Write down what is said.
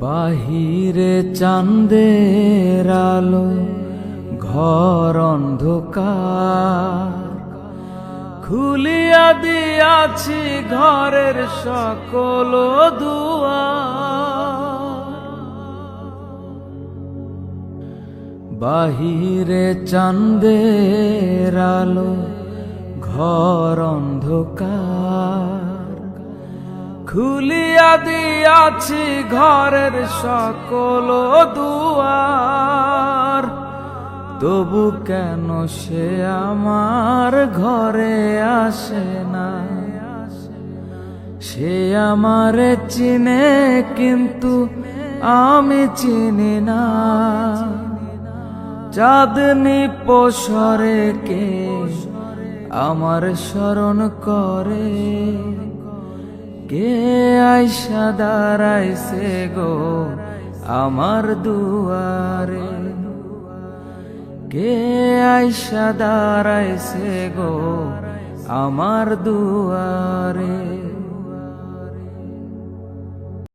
বাহিরে চাঁদের আলো, ঘর অন্ধকার। খুলিয়া দিয়াছি ঘরের সকল দুয়ার। বাহিরে চাঁদের আলো, ঘর অন্ধকার। খুলিয়া দিয়াছি ঘরের সকল দুয়ার। তবু কেন সে আমার ঘরে আসে না? সে আমারে চিনে কিন্তু আমি চিনি না। চাঁদনি পসরে কে আমার স্মরণ করে? কে আইসা দাঁড়াইছে গো আমার দুয়ারে? কে আইসা দাঁড়াইছে গো আমার দুয়ারে?